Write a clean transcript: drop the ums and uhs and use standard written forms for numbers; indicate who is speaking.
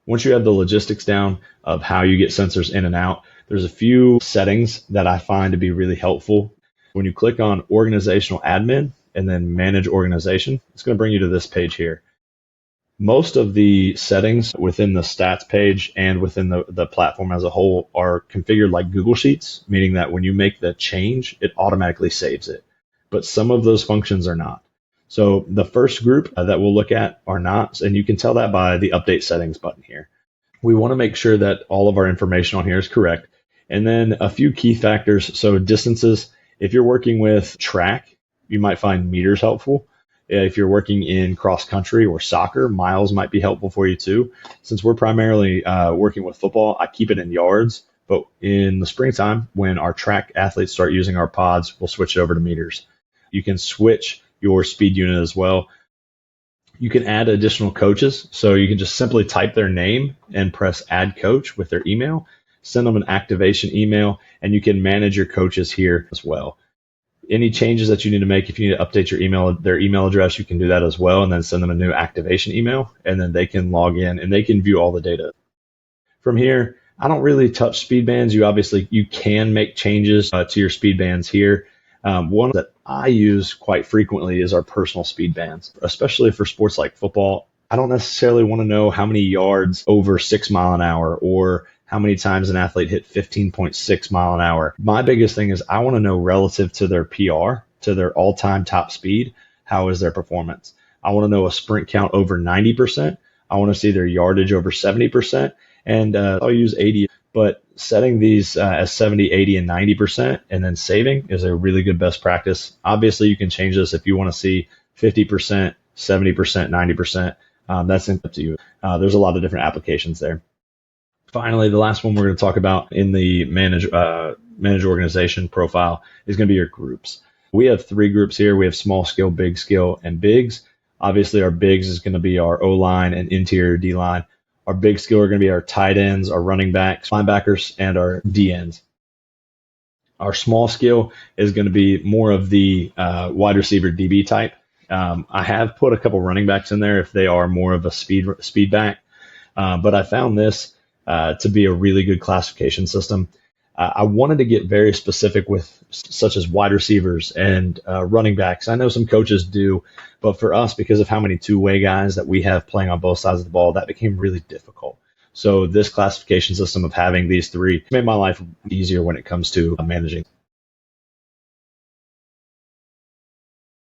Speaker 1: Once you have the logistics down of how you get sensors in and out, there's a few settings that I find to be really helpful. When you click on organizational admin and then manage organization, it's going to bring you to this page here. Most of the settings within the stats page and within the platform as a whole are configured like Google Sheets, meaning that when you make the change, it automatically saves it. But some of those functions are not. So the first group that we'll look at are not, and you can tell that by the update settings button here. We want to make sure that all of our information on here is correct. And then a few key factors. So distances, if you're working with track, you might find meters helpful. If you're working in cross country or soccer, miles might be helpful for you too. Since we're primarily working with football, I keep it in yards. But in the springtime, when our track athletes start using our pods, we'll switch it over to meters. You can switch your speed unit as well. You can add additional coaches. So you can just simply type their name and press add coach with their email, send them an activation email, and you can manage your coaches here as well. Any changes that you need to make, if you need to update your email, their email address, you can do that as well, and then send them a new activation email, and then they can log in and they can view all the data. From here, I don't really touch speed bands. You can make changes to your speed bands here. One that I use quite frequently is our personal speed bands, especially for sports like football. I don't necessarily want to know how many yards over 6 mile an hour or how many times an athlete hit 15.6 mile an hour. My biggest thing is I want to know relative to their PR, to their all-time top speed, how is their performance? I want to know a sprint count over 90%. I want to see their yardage over 70%. And I'll use 80, but setting these as 70, 80, and 90% and then saving is a really good best practice. Obviously, you can change this if you want to see 50%, 70%, 90%. That's up to you. There's a lot of different applications there. Finally, the last one we're going to talk about in the manage organization profile is going to be your groups. We have 3 groups here. We have small skill, big skill, and bigs. Obviously, our bigs is going to be our O-line and interior D-line. Our big skill are going to be our tight ends, our running backs, linebackers, and our D-ends. Our small skill is going to be more of the wide receiver DB type. I have put a couple running backs in there if they are more of a speed back, but I found this to be a really good classification system. I wanted to get very specific with such as wide receivers and running backs. I know some coaches do, but for us, because of how many two-way guys that we have playing on both sides of the ball, that became really difficult. So this classification system of having these 3 made my life easier when it comes to managing.